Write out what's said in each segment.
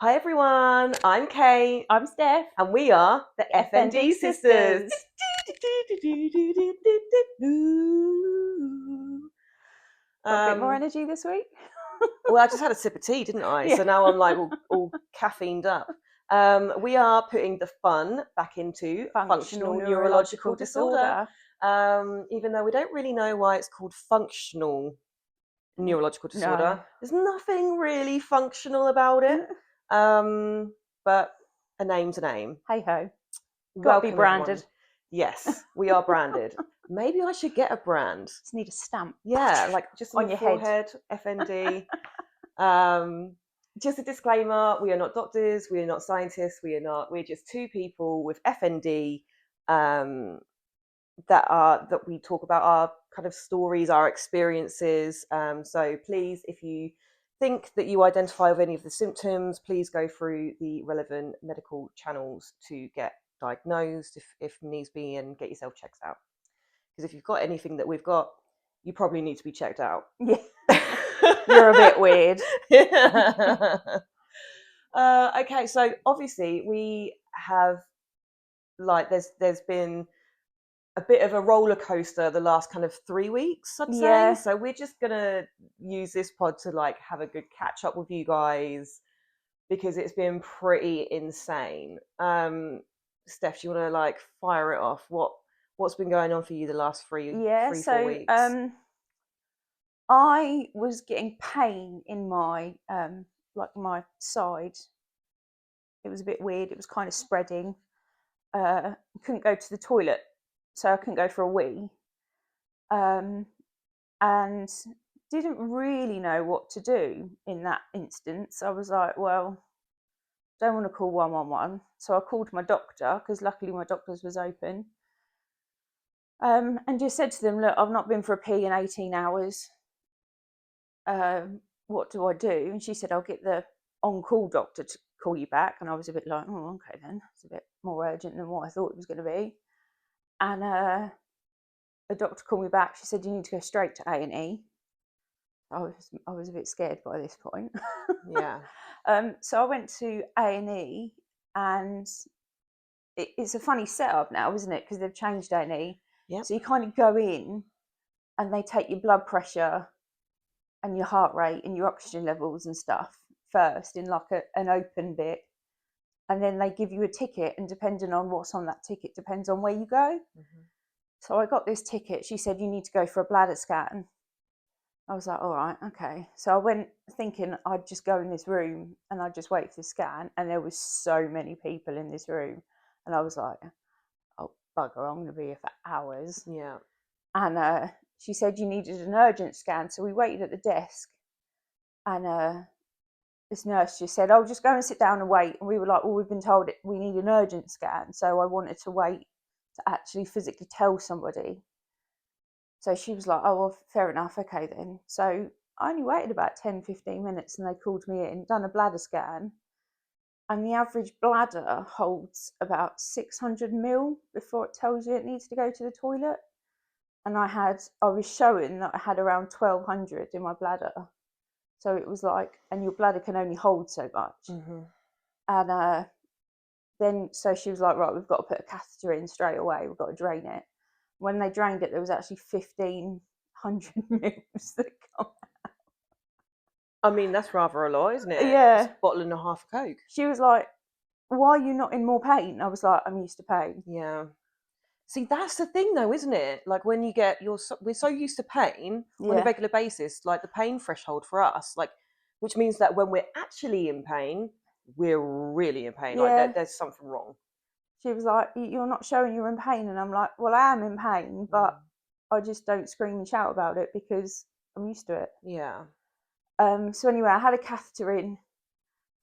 Hi everyone, I'm Kate I'm Steph, and we are the the FND FND sisters. sisters. Got a bit more Um, energy this week? well, I just had a sip of tea, didn't I? Yeah. So now I'm like all caffeined up. We are putting the fun back into Functional functional neurological neurological disorder, disorder. even though we don't really know why it's called functional neurological No. disorder. There's nothing really functional about it, um, but a name's a name. Hey ho. Got to be Welcome, everyone. branded. Yes, we are branded. Maybe I should get a brand. Just need a stamp Yeah, like just on on the your head. forehead, FND. Um, just a disclaimer: we are not doctors, we are not scientists, we are not. We're just two people with FND um, that we talk about our kind of stories, our experiences. So please, if you think that you identify with any of the symptoms, please go through the relevant medical channels to get diagnosed if needs be and get yourself checked out. Because if you've got anything that we've got, you probably need to be checked out. Yeah. You're a bit weird. Okay, so obviously we have there's been a bit of a roller coaster the last kind of 3 weeks, I'd say. Yeah. So we're just gonna use this pod to like have a good catch up with you guys because it's been pretty insane. Steph, do you want to like fire it off? What's been going on for you the last Yeah. 4 weeks? I was getting pain in my like my side. It was a bit weird. It was kind of spreading. Couldn't go to the toilet, so I couldn't go for a wee. And didn't really know what to do in that instance. I was like, well, don't want to call 111. So I called my doctor because luckily my doctor's was open. And just said to them, look, I've not been for a pee in 18 hours. What do I do? And she said, I'll get the on-call doctor to call you back. And I was a bit like, oh, okay then. It's a bit more urgent than what I thought it was going to be. And the doctor called me back. She said, you need to go straight to A&E. I was a bit scared by this point. Yeah. So I went to A&E, and it's a funny setup now, isn't it? Because they've changed A&E. Yep. So you kind of go in, and they take your blood pressure and your heart rate and your oxygen levels and stuff first in like an open bit, and then they give you a ticket, and depending on what's on that ticket depends on where you go. Mm-hmm. So I got this ticket. She said, you need to go for a bladder scan. I was like, all right, okay. So I went thinking I'd just go in this room and I'd just wait for the scan. And there was so many people in this room. And I was like, oh, bugger, I'm going to be here for hours. Yeah. And she said you needed an urgent scan. So we waited at the desk. And this nurse just said, oh, just go and sit down and wait. And we were like, well, we've been told we need an urgent scan. So I wanted to wait to actually physically tell somebody. So she was like, oh, well, fair enough. Okay, then. So I only waited about 10, 15 minutes and they called me in, done a bladder scan. And the average bladder holds about 600 mil before it tells you it needs to go to the toilet. And I was showing that I had around 1200 in my bladder. So it was like, and your bladder can only hold so much. Mm-hmm. And then, so she was like, right, we've got to put a catheter in straight away. We've got to drain it. When they drained it, there was actually 1500 mils that come. I mean, that's rather a lot, isn't it? It's Yeah. a bottle and a half of Coke. She was like, why are you not in more pain? I was like, I'm used to pain. Yeah. See, that's the thing, though, isn't it? Like when you get we're so used to pain on a Yeah. regular basis. Like the pain threshold for us, like, which means that when we're actually in pain, we're really in pain. Like Yeah. there's something wrong. She was like, you're not showing you're in pain. And I'm like, well, I am in pain, but I just don't scream and shout about it because I'm used to it. Yeah. So anyway, I had a catheter in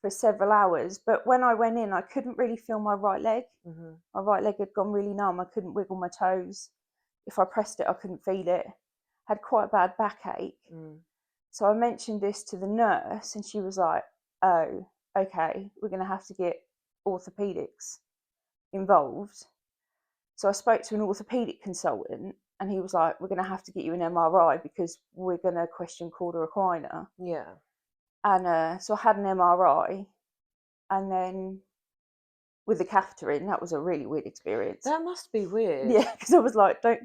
for several hours, but when I went in, I couldn't really feel my right leg. Mm-hmm. My right leg had gone really numb. I couldn't wiggle my toes. If I pressed it, I couldn't feel it. Had quite a bad backache. So I mentioned this to the nurse, and she was like, oh, okay, we're going to have to get orthopedics involved. So I spoke to an orthopedic consultant, and he was like, we're going to have to get you an MRI because we're going to question cauda equina. Yeah. And so I had an MRI, and then with the catheter in, that was a really weird experience. That must be weird. Yeah, because I was like, don't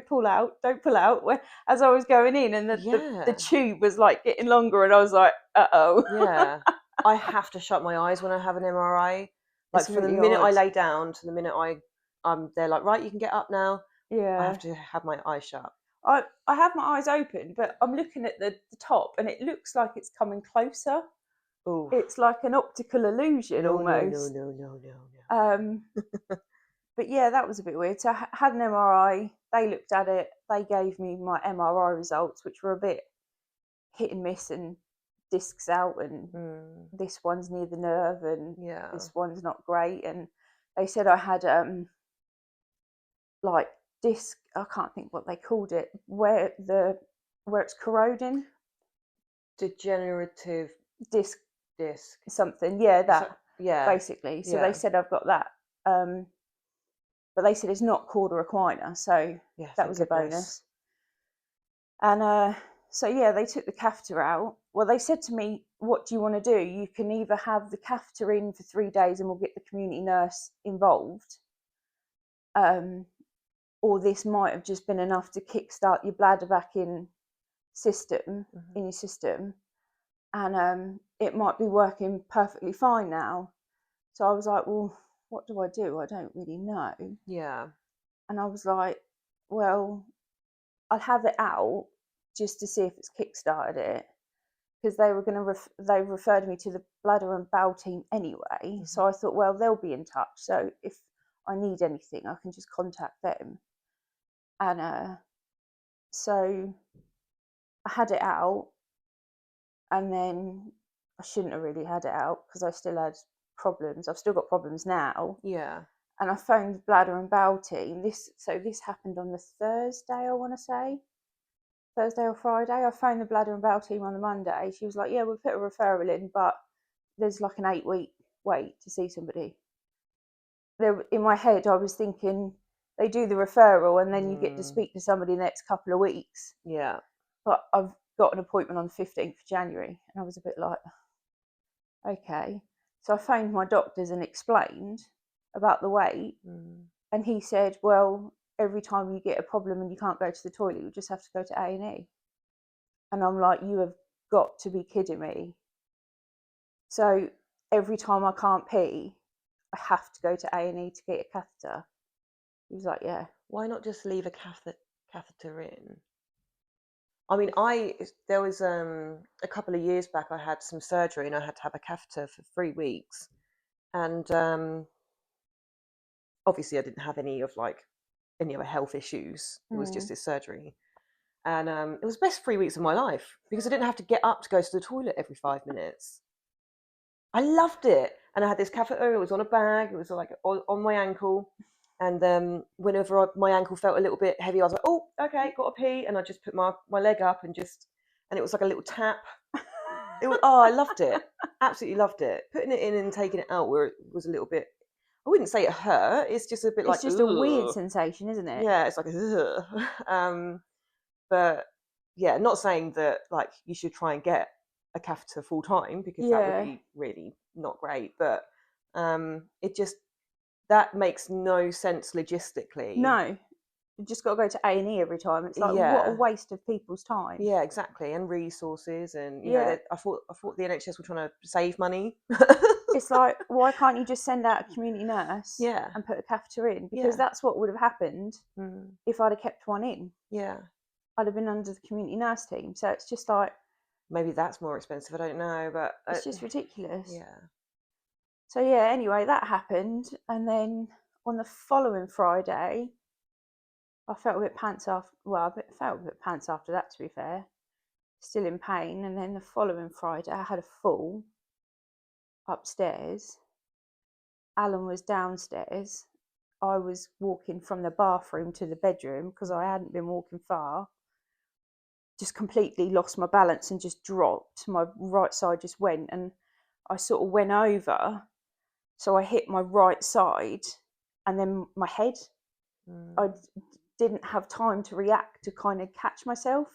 pull out, don't pull out. As I was going in, and the tube was like getting longer, and I was like, uh-oh. Yeah. I have to shut my eyes when I have an MRI. Like, It's from the really minute I odd. lay down to the minute they're like, right, you can get up now. I Yeah. have to have my eyes shut. I have my eyes open, but I'm looking at the top, and it looks like it's coming closer. Ooh. It's like an optical illusion No. almost. But yeah, that was a bit weird. So I had an MRI. They looked at it. They gave me my MRI results, which were a bit hit and miss, and discs out, and this one's near the nerve, and this one's not great. And they said I had like disc. I can't think what they called it. Where it's corroding. Degenerative Disc something. Yeah, that. Yeah. Basically. So they said I've got that. But they said it's not called a recliner, so that was a bonus. And so yeah, they took the catheter out. Well, they said to me, what do you want to do? You can either have the catheter in for 3 days and we'll get the community nurse involved, or this might have just been enough to kickstart your bladder back in your system, and it might be working perfectly fine now. So I was like, well, what do? I don't really know. Yeah. And I was like, well, I'll have it out just to see if it's kickstarted it, because they were going to they referred me to the bladder and bowel team anyway. So I thought, well, they'll be in touch, so if I need anything I can just contact them. And so I had it out, and then I shouldn't have really had it out because I still had problems. I've still got problems now. Yeah. And I phoned the bladder and bowel team. This happened on the Thursday, I want to say. Thursday or Friday. I phoned the bladder and bowel team on the Monday. She was like, yeah, we'll put a referral in, but there's like an 8-week wait to see somebody. In my head, I was thinking they do the referral and then you get to speak to somebody the next couple of weeks. Yeah. But I've got an appointment on the 15th of January, and I was a bit like, okay. So I phoned my doctors and explained about the wait, and he said, well, every time you get a problem and you can't go to the toilet, you just have to go to A&E. And I'm like, you have got to be kidding me. So every time I can't pee, I have to go to A&E to get a catheter. He was like, yeah. Why not just leave a catheter in? I mean, there was a couple of years back, I had some surgery and I had to have a catheter for 3 weeks. And obviously I didn't have any other health issues. It was just this surgery. And it was the best 3 weeks of my life because I didn't have to get up to go to the toilet every 5 minutes. I loved it. And I had this catheter, it was on a bag, it was like on my ankle. And whenever my ankle felt a little bit heavy, I was like, oh, okay, got to pee. And I just put my leg up and it was like a little tap. I loved it. Absolutely loved it. Putting it in and taking it out where it was a little bit, I wouldn't say it hurt. It's just a bit it's just a weird sensation, isn't it? Yeah, it's like but yeah, not saying that like you should try and get a catheter full time because that would be really not great. But that makes no sense logistically. No, you just got to go to A&E every time. It's like, what a waste of people's time. Yeah, exactly, and resources, and you know, I thought the NHS were trying to save money. It's like, why can't you just send out a community nurse and put a catheter in? Because that's what would have happened if I'd have kept one in. Yeah. I'd have been under the community nurse team. So it's just like... Maybe that's more expensive, I don't know, but... It's just ridiculous. Yeah. So yeah, anyway, that happened. And then on the following Friday, I felt a bit pants after... Well, I felt a bit pants after that, to be fair. Still in pain. And then the following Friday, I had a fall upstairs. Alan was downstairs. I was walking from the bathroom to the bedroom because I hadn't been walking far. Just completely lost my balance and just dropped. My right side just went, and I sort of went over. So I hit my right side and then my head. I didn't have time to react to kind of catch myself.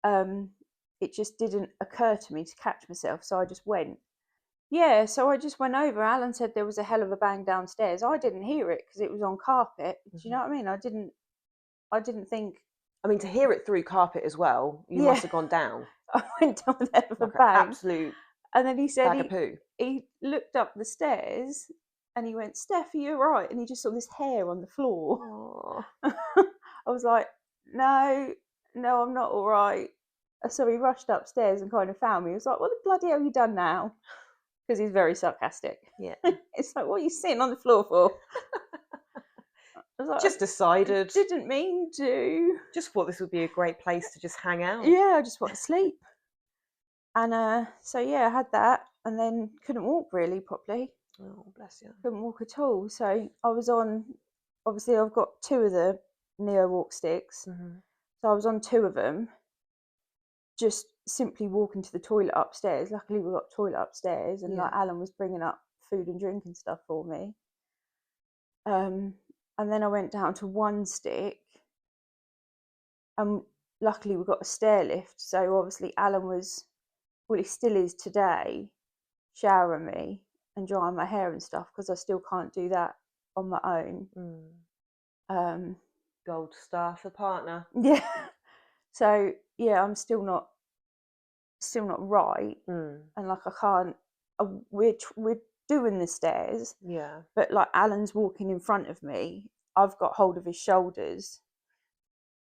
It just didn't occur to me to catch myself. So I just went. Yeah, so I just went over. Alan said there was a hell of a bang downstairs. I didn't hear it because it was on carpet. Do you know what I mean? I didn't think. I mean, to hear it through carpet as well, you Yeah, must have gone down I went down with a hell of a like an bang. absolute And then he said bag of poo. he looked up the stairs and he went, Steph, are you all right? And he just saw this hair on the floor. Oh, I was like, no, I'm not all right. So he rushed upstairs and kind of found me. He was like, what the bloody hell have you done now? Because he's very sarcastic. yeah. It's like, what are you sitting on the floor for? I was like, Just decided. didn't mean to. Just thought this would be a great place to just hang out. Yeah, I just want to sleep. And so yeah, I had that, and then couldn't walk really properly. Oh, bless you. Couldn't walk at all. So I was on. Obviously, I've got 2 of the Neo walk sticks. Mm-hmm. So I was on 2 of them, just simply walking to the toilet upstairs. Luckily, we got a toilet upstairs, and like Alan was bringing up food and drink and stuff for me. And then I went down to 1 stick, and luckily we got a stair lift. So obviously Alan was, well, he still is today, showering me and drying my hair and stuff because I still can't do that on my own. Gold star for partner. Yeah. So yeah, I'm still not right, and like I can't. We're doing the stairs, Yeah. but like Alan's walking in front of me. I've got hold of his shoulders,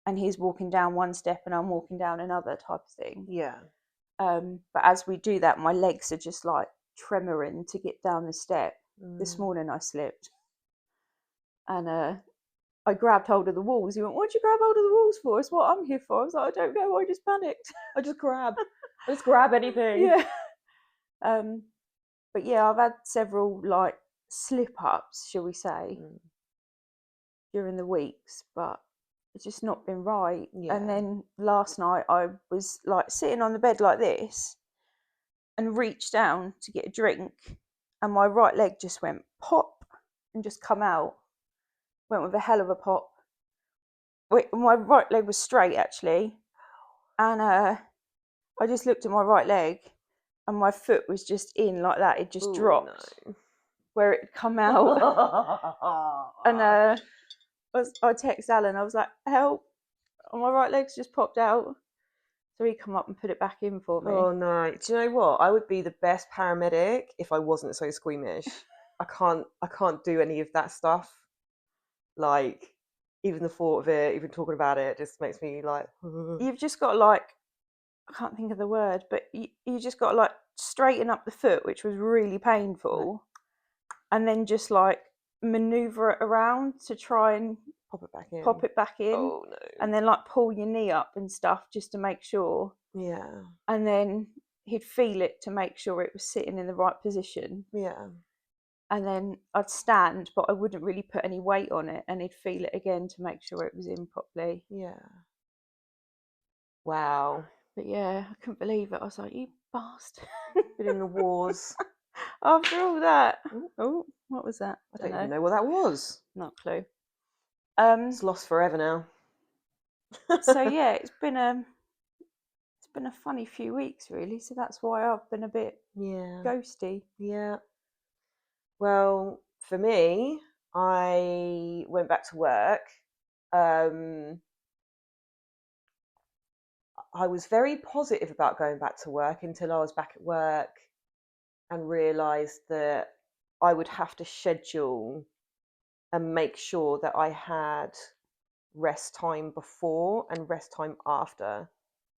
and he's walking down 1 step, and I'm walking down another type of thing. Yeah. But as we do that, my legs are just like tremoring to get down the step. This morning I slipped, and I grabbed hold of the walls. He went, "What'd you grab hold of the walls for? It's what I'm here for." I was like, "I don't know. I just panicked. I just grab anything." Yeah. But yeah, I've had several like slip ups, shall we say, during the weeks, but it's just not been right. Yeah. And then last night I was like sitting on the bed like this and reached down to get a drink, and my right leg just went pop and just come out. Went with a hell of a pop. My right leg was straight actually, and I just looked at my right leg, and my foot was just in like that. It just dropped where it come out. And I texted Alan. I was like, "Help! My right leg's just popped out." So he come up and put it back in for me. Oh no! Do you know what? I would be the best paramedic if I wasn't so squeamish. I can't do any of that stuff. Like, even the thought of it, even talking about it, just makes me like. You've just got to like, I can't think of the word, but you just got to like straighten up the foot, which was really painful, and then just like maneuver it around to try and Pop it back in. Oh no! And then like pull your knee up and stuff just to make sure. Yeah. And then he'd feel it to make sure it was sitting in the right position. Yeah. And then I'd stand, but I wouldn't really put any weight on it, and he'd feel it again to make sure it was in properly. Yeah. Wow. But yeah, I couldn't believe it. I was like, "You bastard." Been in the wars. After all that. Oh, what was that? I don't even know what that was. Not a clue. It's lost forever now. So yeah, it's been a funny few weeks really. So that's why I've been a bit ghosty. Yeah. Well, for me, I went back to work. I was very positive about going back to work until I was back at work and realised that I would have to schedule and make sure that I had rest time before and rest time after. Are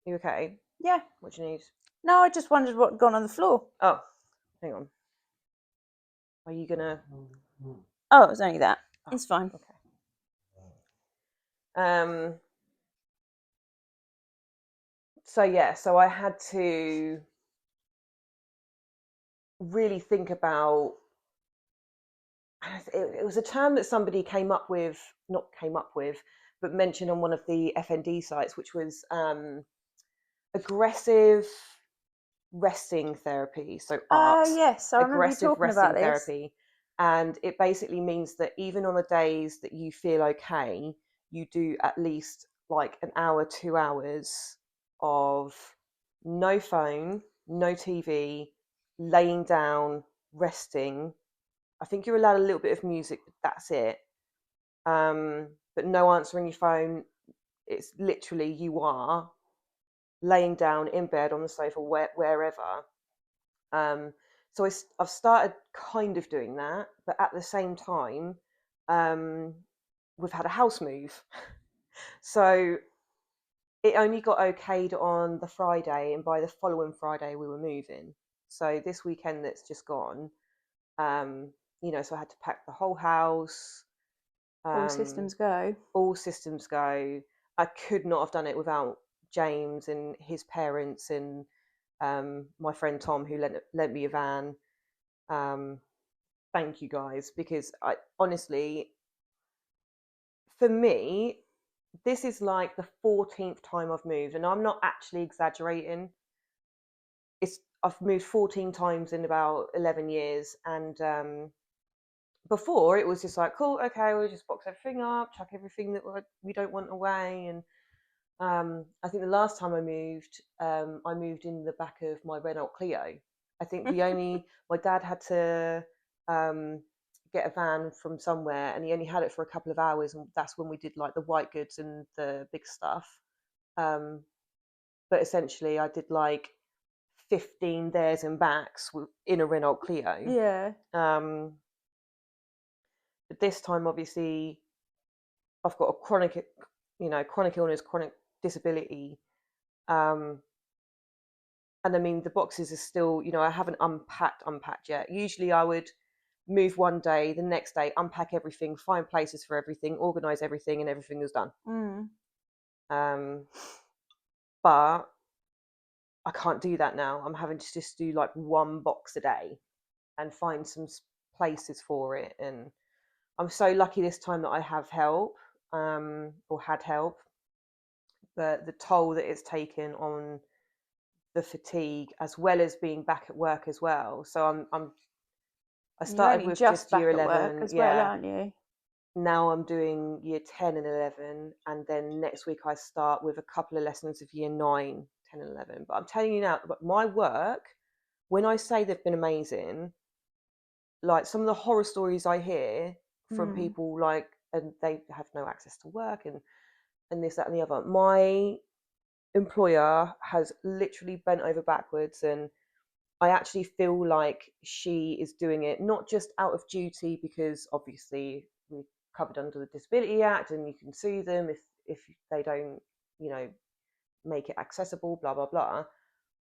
you okay? Yeah. What do you need? No, I just wondered what had gone on the floor. Oh, hang on. Are you gonna? Oh, it was only that. It's fine. Okay. So I had to really think about. It was a term that somebody but mentioned on one of the FND sites, which was aggressive resting therapy. So ART. Yes, I remember you talking resting about this. therapy. And it basically means that even on the days that you feel okay, you do at least like an hour, 2 hours of no phone, no TV, laying down, resting. I think you're allowed a little bit of music, but that's it. But no answering your phone. It's literally you are laying down in bed on the sofa, wherever. Um, so I've started kind of doing that, but at the same time, um, we've had a house move. So it only got okayed on the Friday, and by the following Friday, we were moving. So this weekend that's just gone, so I had to pack the whole house, All um, systems go. all systems go. I could not have done it without James and his parents and my friend Tom, who lent me a van. Um, thank you guys, because I honestly, for me, this is like the 14th time I've moved, and I'm not actually exaggerating. I've moved 14 times in about 11 years, and before it was just like, cool, okay, we'll just box everything up, chuck everything that we don't want away. And I think the last time I moved in the back of my Renault Clio. I think my dad had to um, get a van from somewhere, and he only had it for a couple of hours, and that's when we did like the white goods and the big stuff. Um, but essentially, I did like 15 theirs and backs in a Renault Clio. Yeah. Um, but this time, obviously, I've got a chronic illness, chronic disability. Um, and I mean, the boxes are still, I haven't unpacked yet. Usually I would move one day, the next day, unpack everything, find places for everything, organize everything, and everything was done. Mm. Um, but I can't do that now. I'm having to just do like one box a day and find some places for it. And I'm so lucky this time that I have help, or had help. But the toll that it's taken on the fatigue, as well as being back at work as well. So I And you're started only with just just year back at work 11, as well, yeah. aren't you? Now I'm doing year 10 and 11, and then next week I start with a couple of lessons of year 9, 10 and 11. But I'm telling you now, but my work, when I say they've been amazing, like some of the horror stories I hear from Mm. people, like, and they have no access to work, and this, that, and the other. My employer has literally bent over backwards, and I actually feel like she is doing it not just out of duty, because obviously we're covered under the Disability Act and you can sue them if they don't, you know, make it accessible, blah blah blah.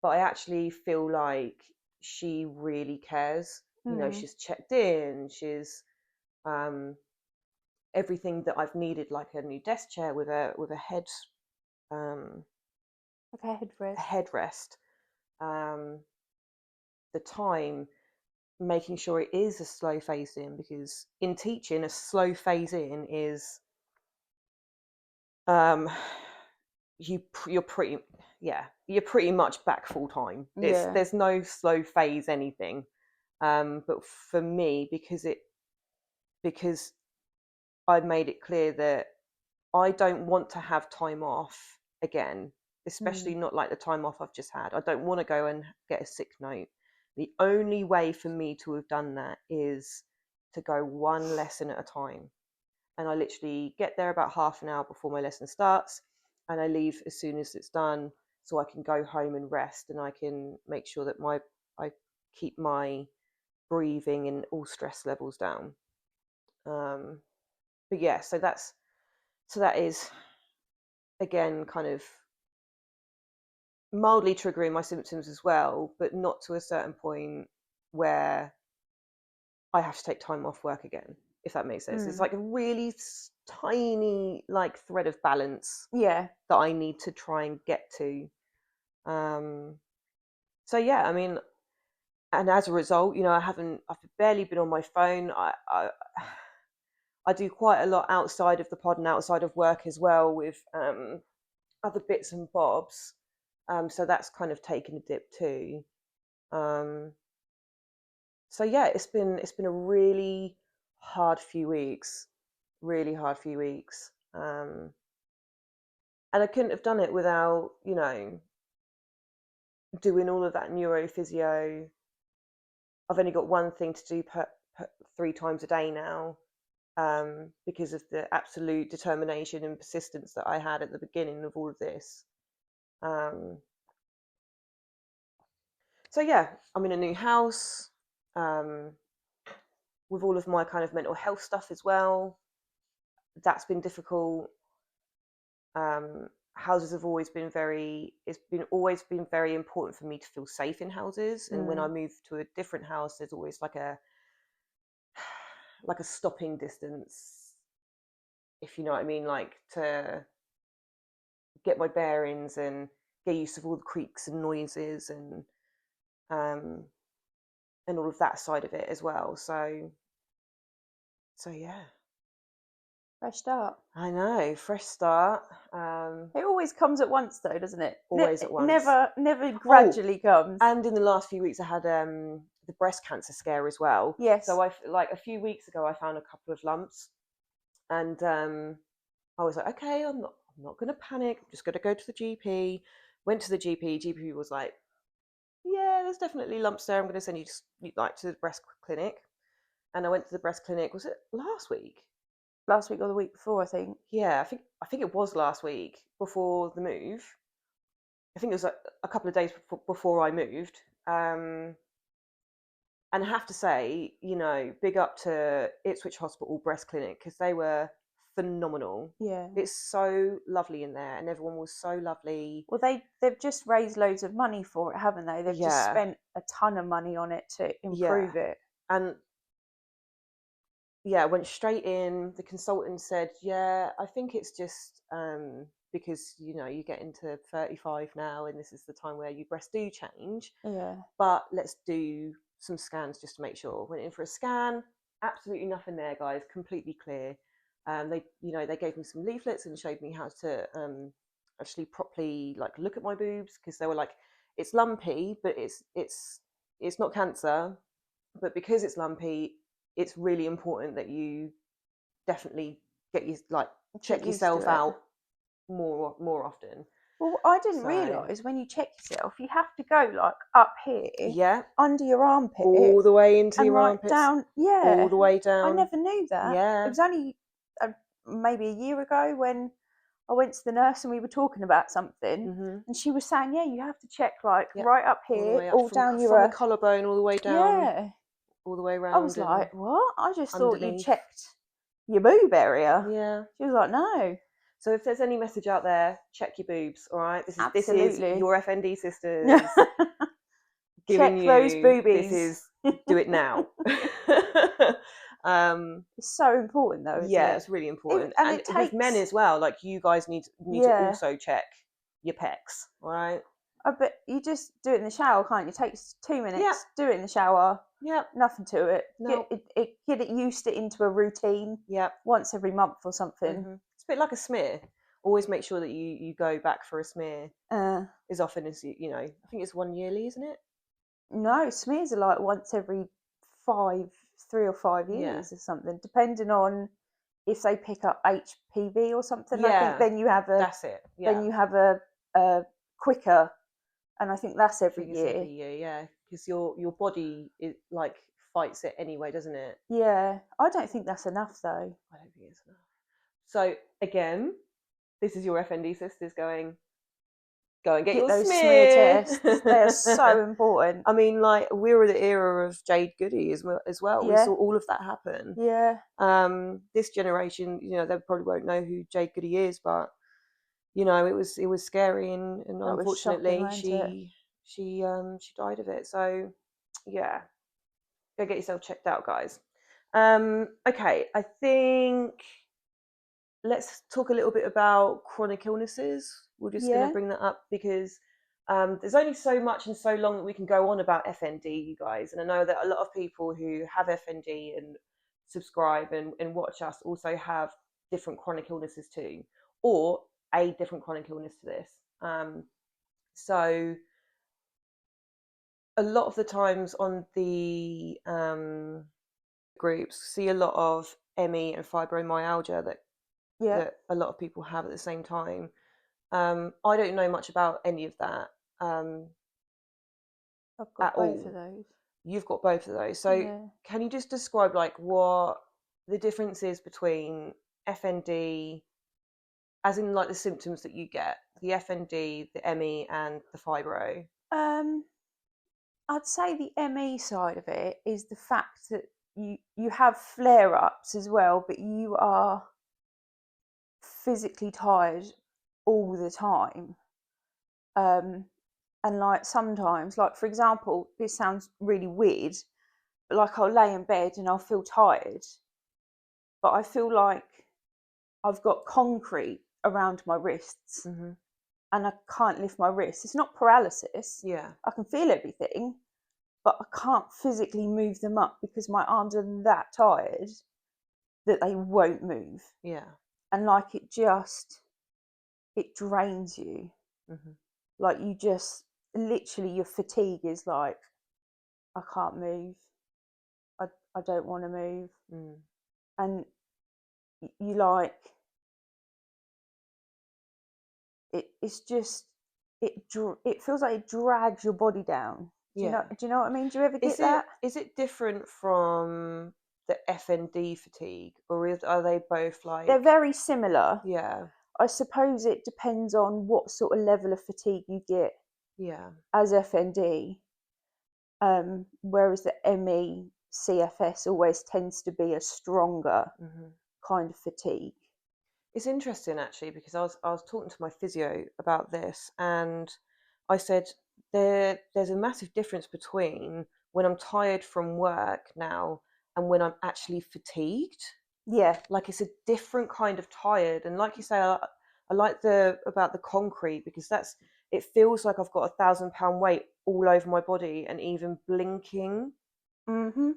But I actually feel like she really cares. Mm. She's checked in. She's um, everything that I've needed, like a new desk chair with a um, Okay, a headrest. headrest. The time, making sure it is a slow phase in, because in teaching a slow phase in is um you're pretty, yeah, you're pretty much back full time. Yeah. There's no slow phase anything. But for me, because I've made it clear that I don't want to have time off again, especially Mm. not like the time off I've just had. I don't want to go and get a sick note. The only way for me to have done that is to go one lesson at a time. And I literally get there about half an hour before my lesson starts, and I leave as soon as it's done, so I can go home and rest, and I can make sure that I keep my breathing and all stress levels down. But yeah, so that is again kind of mildly triggering my symptoms as well, but not to a certain point where I have to take time off work again, if that makes sense. It's Mm. like a really tiny like thread of balance Yeah. that I need to try and get to. Um, so yeah, I mean, and as a result, I've barely been on my phone. I do quite a lot outside of the pod and outside of work as well, with other bits and bobs. So that's kind of taken a dip too. Um, so yeah, it's been a really hard few weeks. And I couldn't have done it without doing all of that neurophysio, I've only got one thing to do per 3 times a day now, because of the absolute determination and persistence that I had at the beginning of all of this. So yeah, I'm in a new house, with all of my kind of mental health stuff as well. That's been difficult. Houses have always been always been very important for me to feel safe in houses. And when I move to a different house, there's always like a stopping distance, if you know what I mean, like to get my bearings and get used to all the creaks and noises and all of that side of it as well. So yeah. Fresh start. I know, fresh start. It always comes at once, though, doesn't it? Always at once. Never gradually comes. And in the last few weeks, I had the breast cancer scare as well. Yes. So a few weeks ago, I found a couple of lumps, and I was like, okay, I'm not going to panic. I'm just going to go to the GP. Went to the GP. GP was like, yeah, there's definitely lumps there. I'm going to send you to the breast clinic. And I went to the breast clinic. Was it last week? Last week or the week before, I think. Yeah, I think it was last week before the move. I think it was like a couple of days before I moved. And I have to say, big up to Ipswich Hospital Breast Clinic, because they were phenomenal. Yeah. It's so lovely in there, and everyone was so lovely. Well, they've just raised loads of money for it, haven't they? They've just spent a ton of money on it to improve it. And yeah, went straight in. The consultant said, yeah, I think it's just because, you get into 35 now, and this is the time where your breasts do change. Yeah. But let's do some scans just to make sure. Went in for a scan, absolutely nothing there, guys, completely clear. They gave me some leaflets and showed me how to actually properly look at my boobs, because they were like, it's lumpy, but it's not cancer, but because it's lumpy, it's really important that you definitely check yourself out more often. Well, I didn't realise when you check yourself, you have to go up here, under your armpit, all the way into your armpits, down. Yeah, all the way down. I never knew that. Yeah, it was only maybe a year ago when I went to the nurse and we were talking about something, and she was saying, yeah, you have to check right up here, all down your from the collarbone all the way down. Yeah, all the way around. I was like, what? I just thought you underneath. checked your boob area. Yeah. She was like, no. So if there's any message out there, check your boobs, all right? This is your FND sisters giving check those boobies. This is do it now. It's so important though, isn't it? It's really important. And it takes... with men as well, you guys need to also check your pecs, all right? But you just do it in the shower, can't you? It takes 2 minutes. Do it in the shower. Nothing to it. No. Get it used to into a routine. Once every month or something. It's a bit like a smear. Always make sure that you go back for a smear as often as I think it's 1 yearly, isn't it? No, smears are once every 3 or 5 years or something, depending on if they pick up HPV or something. I think then you have that's it. Then you have a quicker. And I think that's every year. Every year, because your body fights it anyway, doesn't it? Yeah, I don't think that's enough though. I don't think it's enough. So again, this is your FND sisters going, go and get your those smear tests. They're so important. I mean, we were the era of Jade Goody as well. We saw all of that happen. Yeah. This generation, they probably won't know who Jade Goody is, but it was scary, and unfortunately she died of it. So yeah, go get yourself checked out, guys. Okay, I think let's talk a little bit about chronic illnesses. We're just going to bring that up because there's only so much and so long that we can go on about FND, you guys. And I know that a lot of people who have FND and subscribe and watch us also have different chronic illnesses too, or a different chronic illness to this. So a lot of the times on the groups, see a lot of ME and fibromyalgia that a lot of people have at the same time. I don't know much about any of that I've got both of those. you've got both of those. So Yeah. can you just describe like what the difference is between FND, as in like the symptoms that you get, the FND, the ME, and the fibro? I'd say the ME side of it is the fact that you have flare ups as well, but you are physically tired all the time. And like sometimes, like for example, this sounds really weird, but like I'll lay in bed and I'll feel tired, but I feel like I've got concrete around my wrists Mm-hmm. and I can't lift my wrists. It's not paralysis. Yeah. I can feel everything, but I can't physically move them up because my arms are that tired that they won't move. Yeah. And like it drains you. Mm-hmm. Like you just literally your fatigue is like, I can't move. I don't want to move. Mm. And you like it's just it feels like it drags your body down. Yeah. Do you know what I mean? Do you ever get that? Is it different from the FND fatigue, or are they both like? They're very similar. Yeah. I suppose it depends on what sort of level of fatigue you get Yeah. as FND. Whereas the ME CFS always tends to be a stronger Mm-hmm. kind of fatigue. It's interesting actually, because I was talking to my physio about this, and I said there's a massive difference between when I'm tired from work now and when I'm actually fatigued. Yeah. Like it's a different kind of tired, and like you say, I like the about the concrete, because it feels like I've got 1,000 pound weight all over my body, and even blinking Mm-hmm.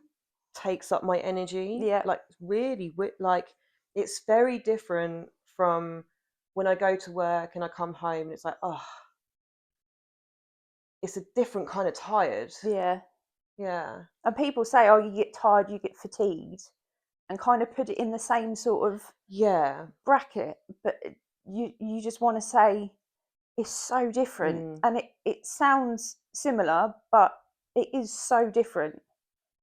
takes up my energy. Yeah. Like really, like it's very different from when I go to work and I come home and it's like, oh, it's a different kind of tired. Yeah. Yeah. And people say, oh, you get tired, you get fatigued, and kind of put it in the same sort of Yeah. bracket. But you just want to say it's so different. Mm. And it sounds similar, but it is so different.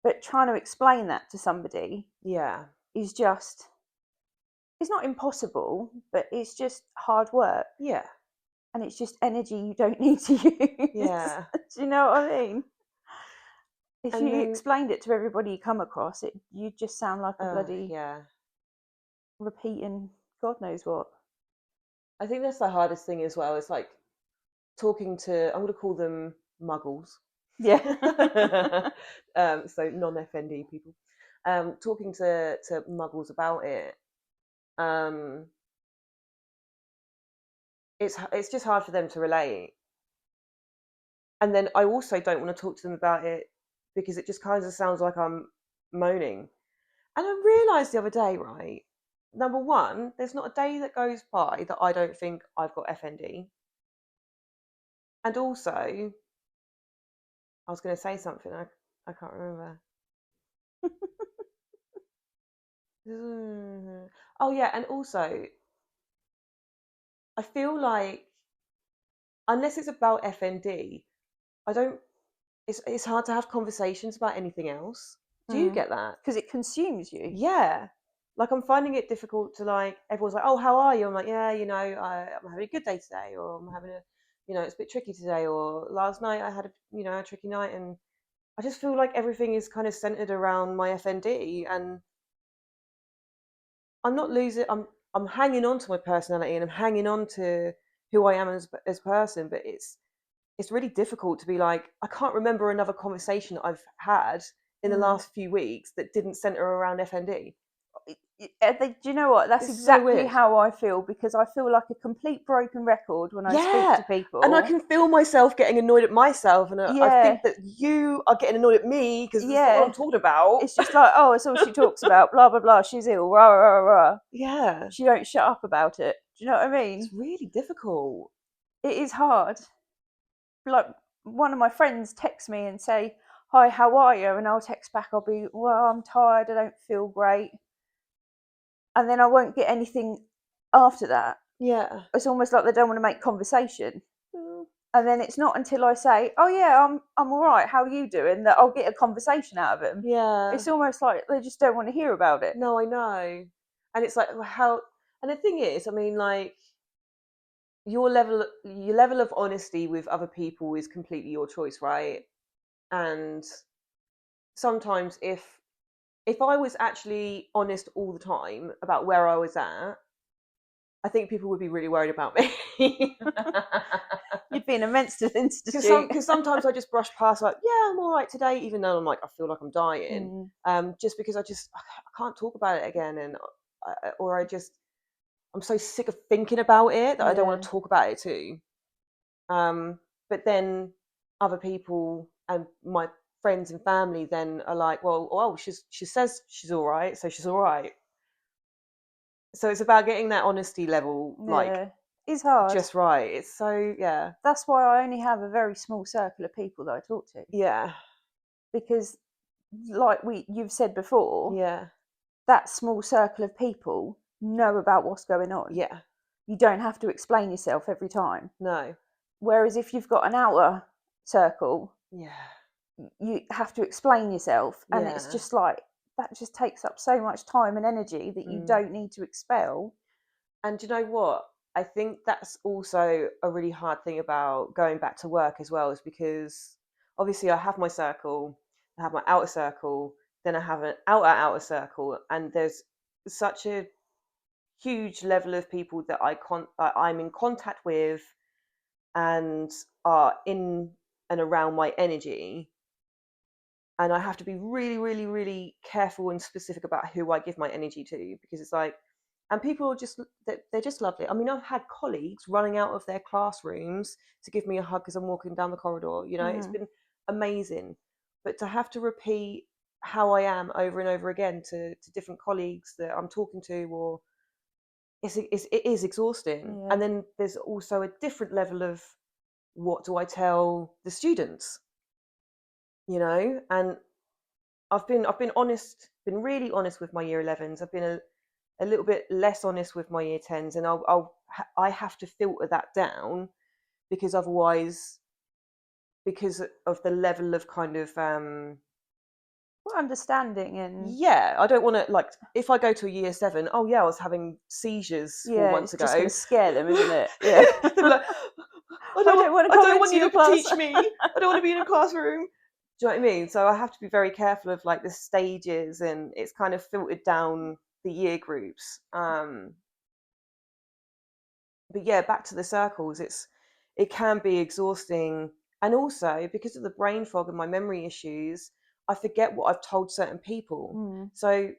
But trying to explain that to somebody Yeah. is just, it's not impossible, but it's just hard work. Yeah. And it's just energy you don't need to use. Yeah. Do you know what I mean? If And you then, explained it to everybody you come across, you just sound like a bloody yeah. repeating God knows what. I think that's the hardest thing as well. It's like talking to, I'm going to call them muggles. Yeah. So non-FND people. Talking to muggles about it. It's just hard for them to relate. And then I also don't want to talk to them about it because it just kind of sounds like I'm moaning. And I realised the other day, right? Number one, there's not a day that goes by that I don't think I've got FND. And also, I was going to say something, I can't remember. Oh, yeah, and also, I feel like, unless it's about FND, I don't, it's hard to have conversations about anything else. Do you get that? Because it consumes you. Yeah. Like I'm finding it difficult to like, everyone's like, oh, how are you? I'm like, yeah, I'm having a good day today, or I'm having it's a bit tricky today, or last night I had a tricky night, and I just feel like everything is kind of centered around my FND, and I'm not losing. I'm hanging on to my personality, and I'm hanging on to who I am as person, but it's really difficult to be like, I can't remember another conversation that I've had in the last few weeks that didn't center around FND. Do you know what? That's It's so exactly weird. how I feel, because I feel like a complete broken record when I speak Yeah. to people. And I can feel myself getting annoyed at myself, and I Yeah. think that you are getting annoyed at me because that's not what Yeah. I'm talking about. It's just like, oh, it's all she talks about, blah, blah, blah. She's ill, rah, rah, rah. Yeah. She don't shut up about it. Do you know what I mean? It's really difficult. It is hard. Like, one of my friends texts me and say, hi, how are you? And I'll text back, I'll be, well, I'm tired, I don't feel great. And then I won't get anything after that. Yeah. It's almost like they don't want to make conversation. And then it's not until I say, "Oh yeah, I'm all right. How are you doing?" that I'll get a conversation out of them. Yeah. It's almost like they just don't want to hear about it. No, I know. And it's like how. And the thing is, I mean, like your level of honesty with other people is completely your choice, right? And sometimes if I was actually honest all the time about where I was at, I think people would be really worried about me. You'd be in a mental institute. Because sometimes I just brush past like, yeah, I'm all right today, even though I'm like, I feel like I'm dying. Just because I can't talk about it again, and or I'm so sick of thinking about it that I don't want to talk about it too. But then other people and my friends and family then are like, well, oh, she says she's all right, so she's all right. So it's about getting that honesty level like it's hard. just right. It's so That's why I only have a very small circle of people that I talk to. Yeah. Because like you've said before, that small circle of people know about what's going on. Yeah. You don't have to explain yourself every time. No. Whereas if you've got an outer circle, you have to explain yourself, and it's just like that just takes up so much time and energy that you don't need to expel. And do you know what? I think that's also a really hard thing about going back to work as well, is because obviously I have my circle, I have my outer circle, then I have an outer circle, and there's such a huge level of people that I'm in contact with and are in and around my energy. And I have to be really, really, really careful and specific about who I give my energy to, because it's like, and people are just, they're just lovely. I mean, I've had colleagues running out of their classrooms to give me a hug as I'm walking down the corridor. You know, it's been amazing. But to have to repeat how I am over and over again to different colleagues that I'm talking to, or it is exhausting. And then there's also a different level of what do I tell the students? You know, and I've been honest, been really honest with my year 11s. I've been a little bit less honest with my year 10s, and I have to filter that down, because otherwise, because of the level of kind of understanding and I don't want to, like, if I go to a year 7, oh yeah, I was having seizures 4 months ago. It's just going to scare them, isn't it? Yeah. They'll be like, I don't want you to teach me. I don't want to be in a classroom. Do you know what I mean? So I have to be very careful of like the stages, and it's kind of filtered down the year groups. But yeah, back to the circles, it can be exhausting, and also because of the brain fog and my memory issues, I forget what I've told certain people. So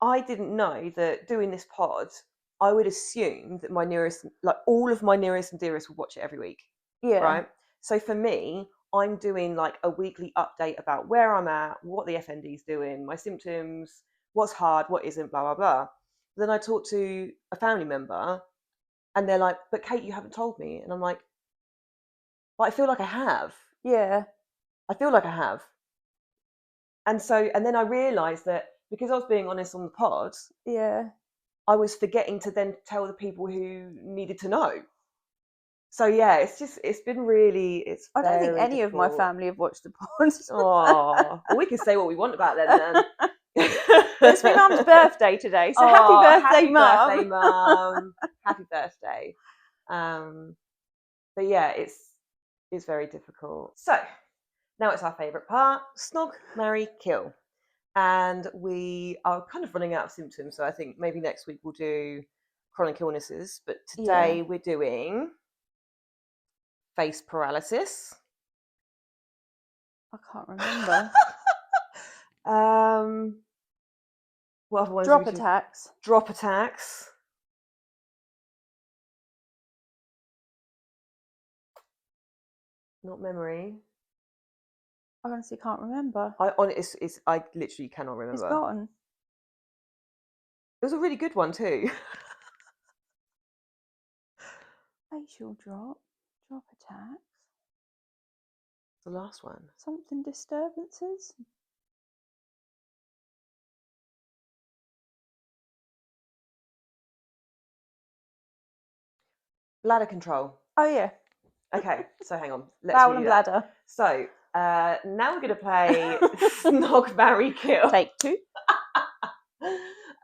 I didn't know that doing this pod, I would assume that my nearest, like all of my nearest and dearest, would watch it every week. Right. So for me, I'm doing like a weekly update about where I'm at, what the FND's doing, my symptoms, what's hard, what isn't, blah, blah, blah. Then I talk to a family member and they're like, but Kate, you haven't told me. And I'm like, but I feel like I have. Yeah. I feel like I have. And so, and then I realised that because I was being honest on the pod, I was forgetting to then tell the people who needed to know. So yeah, it's been really, I don't think any of my family have watched the pod. Oh, well, we can say what we want about them then. It's my mum's birthday today, so happy birthday, mum! Happy birthday, mum! Happy birthday. But yeah, it's very difficult. So now it's our favourite part: snog, marry, kill. And we are kind of running out of symptoms, so I think maybe next week we'll do chronic illnesses. But today we're doing face paralysis. I can't remember. What other ones? Drop attacks. Drop attacks. Not memory. I honestly can't remember. I literally cannot remember. It's gone. It was a really good one too. Facial drop attacks. The last one. Something disturbances. Bladder control. Oh yeah, Okay, so hang on. Let's bowel redo and that. bladder. So now we're going to play Snog, Marry, Kill. Take 2.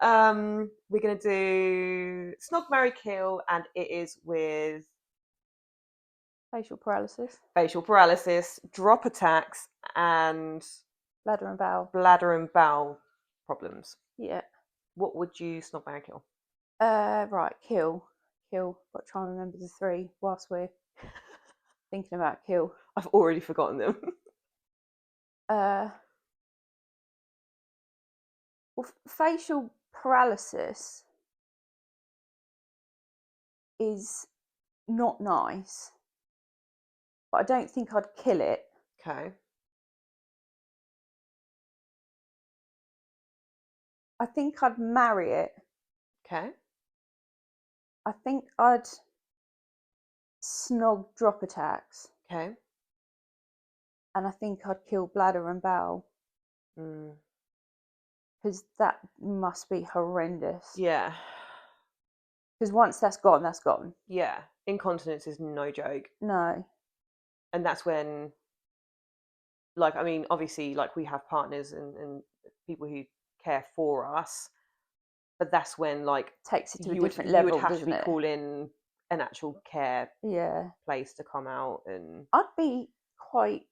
We're going to do Snog, Marry, Kill, and it is with Facial paralysis, facial paralysis, drop attacks, and bladder and bowel. bladder and bowel problems. Yeah. What would you Snog, Marry, Kill? Right, kill. Got to try and remember the 3 whilst we're thinking about kill. I've already forgotten them. Well, facial paralysis is not nice, but I don't think I'd kill it. Okay. I think I'd marry it. Okay. I think I'd snog drop attacks, Okay. and I think I'd kill bladder and bowel because that must be horrendous. Yeah. Because once that's gone, that's gone. Yeah. Incontinence is no joke. No. And that's when, like, I mean, obviously, like, we have partners and people who care for us, but that's when, like, Takes it to a you different would level, have to doesn't be it? calling an actual care Yeah. place to come out. And I'd be quite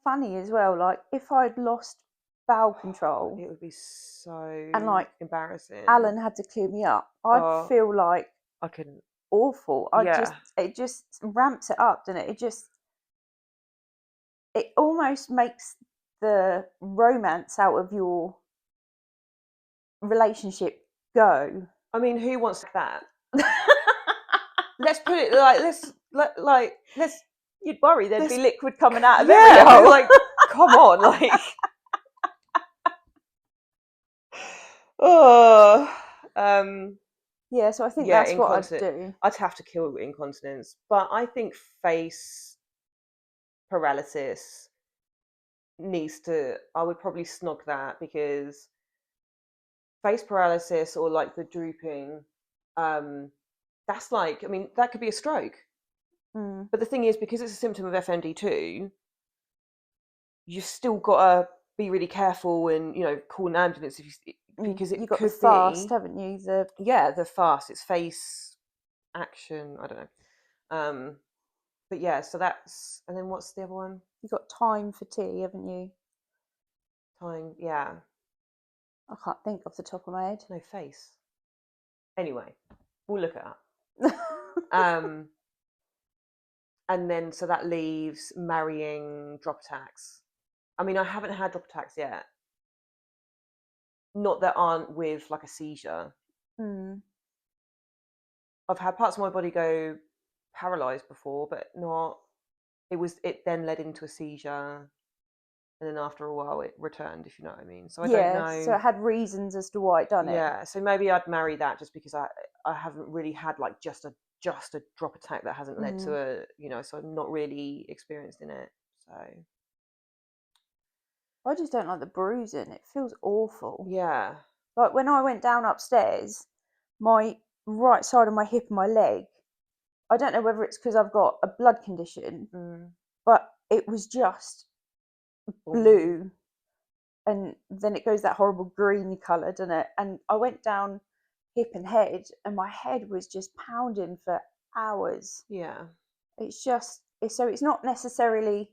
funny as well. Like if I'd lost bowel control it would be so and like embarrassing. Alan had to clear me up, I'd feel like I couldn't. awful. It just ramps it up, doesn't it? It almost makes the romance out of your relationship go. I mean, who wants that? Let's put it like let's. You'd worry there'd be There's- liquid coming out of Yeah, every hole. like come on, like. Oh, Yeah, so I think yeah, that's what I'd do. I'd have to kill incontinence, but I think face paralysis needs to. I would probably snog that because face paralysis or like the drooping, that's like, I mean, that could be a stroke. Mm. But the thing is, because it's a symptom of FND2, you've still got to be really careful and call an ambulance if you, because it You've got could the fast, be, haven't you? the fast. It's face action. I don't know. But yeah, so that's, and then what's the other one? You've got time for tea, haven't you? Time, yeah. I can't think off the top of my head. No, face. Anyway, we'll look it up. um, And then so that leaves marrying drop attacks. I mean, I haven't had drop attacks yet. Not that aren't with like a seizure. I've had parts of my body go paralyzed before, but not. It then led into a seizure, and then after a while it returned. If you know what I mean. So I don't know. So it had reasons as to why it done it. Yeah. So maybe I'd marry that just because I haven't really had like just a drop attack that hasn't led to a so I'm not really experienced in it. So I just don't like the bruising. It feels awful. yeah. Like when I went down upstairs, my right side of my hip and my leg, I don't know whether it's because I've got a blood condition, but it was just blue. And then it goes that horrible green colour, doesn't it? And I went down hip and head, and my head was just pounding for hours. Yeah. It's not necessarily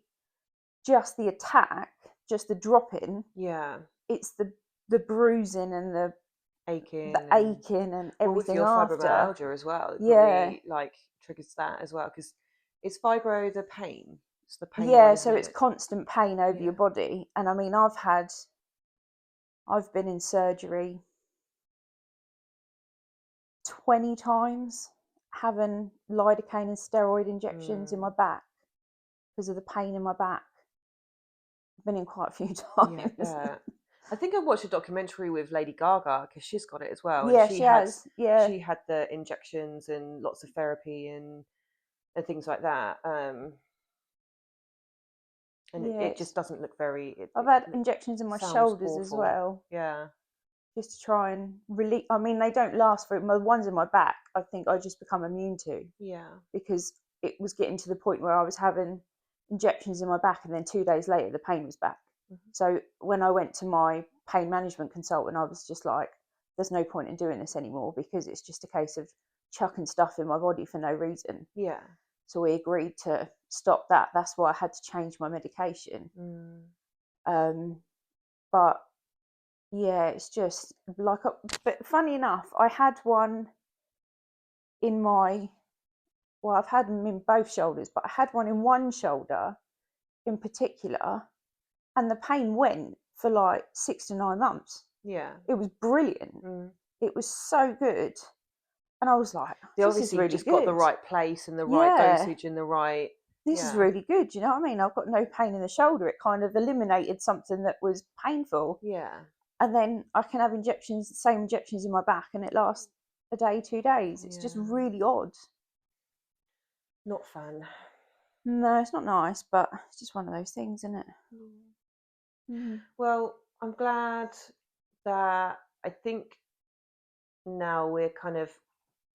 just the attack, just the dropping. Yeah. It's the bruising and the aching and everything with your after. fibromyalgia as well. It probably like triggers that as well because it's fibro the pain. It's the pain. Yeah, so it's constant pain over your body. And I mean, I've been in surgery 20 times having lidocaine and steroid injections in my back because of the pain in my back. I've been in quite a few times. Yeah. I think I watched a documentary with Lady Gaga because she's got it as well. Yeah, and she has. Yeah, she had the injections and lots of therapy and things like that. And it just doesn't look very. I've had injections in my shoulders as well. Yeah. just to try and relieve. I mean, they don't last for the ones in my back. I think I just become immune to, because it was getting to the point where I was having injections in my back, and then 2 days later the pain was back. So when I went to my pain management consultant, I was just like, there's no point in doing this anymore, because it's just a case of chucking stuff in my body for no reason. So we agreed to stop that. That's why I had to change my medication. But yeah, it's just like, but funny enough, I had one in my, well, I've had them in both shoulders, but I had one in one shoulder in particular, and the pain went for like 6 to 9 months. It was brilliant. It was so good. And I was like, they this obviously is really just good. got the right place and the right dosage and the right. This is really good. You know what I mean? I've got no pain in the shoulder. It kind of eliminated something that was painful. And then I can have injections, the same injections in my back, and it lasts a day, 2 days. It's just really odd. Not fun. No, it's not nice, but it's just one of those things, isn't it? Well, I'm glad that, I think now we're kind of,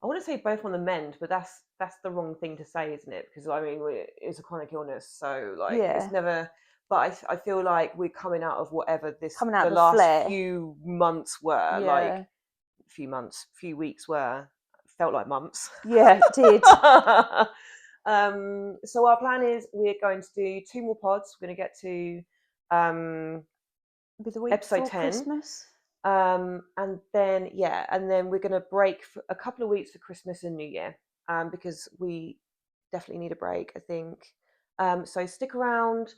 I want to say both on the mend, but that's the wrong thing to say, isn't it? Because I mean, it's a chronic illness, so like it's never. But I feel like we're coming out of whatever the last flare. few months were, like few weeks were, felt like months. Yeah, it did. So our plan is we're going to do 2 more pods. We're going to get to the week episode 10. Christmas. And then we're going to break for a couple of weeks for Christmas and New Year, because we definitely need a break, I think. So stick around,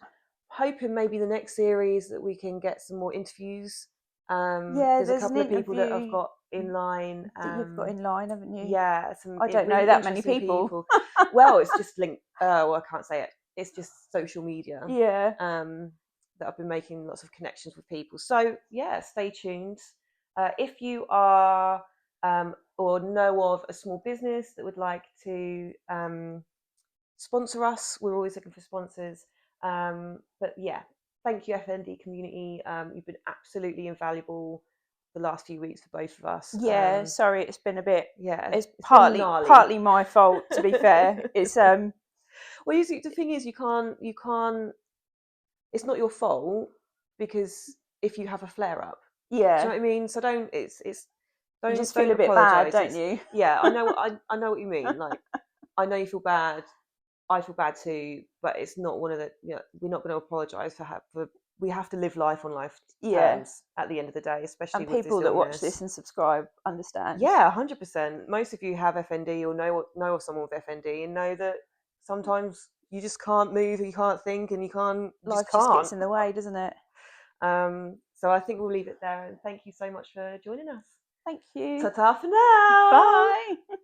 hoping maybe the next series that we can get some more interviews. There's a couple of people that I've got in line. That you've got in line, haven't you? Yeah, I don't know that many people. Well, it's just linked. Well, I can't say it. It's just social media. Yeah. That I've been making lots of connections with people. So yeah, stay tuned. If you are or know of a small business that would like to sponsor us, we're always looking for sponsors. But yeah, thank you, FND community. You've been absolutely invaluable the last few weeks for both of us. Yeah, sorry, it's been a bit. Yeah, it's partly my fault, to be fair. It's well, the thing is, you can't. It's not your fault, because if you have a flare up, do you know what I mean? So don't. Don't. You just don't feel a bit bad, don't you? Yeah, I know. I know what you mean. Like, I know you feel bad. I feel bad too, but it's not one of the. We're not going to apologise for. We have to live life on life terms at the end of the day, especially and with people this that illness. watch this and subscribe understand. Yeah, 100%. Most of you have FND or know of someone with FND and know that sometimes you just can't move, you can't think, and you can't. Life just just gets in the way, doesn't it? So I think we'll leave it there, and thank you so much for joining us. Thank you. Ta-ta for now. Bye.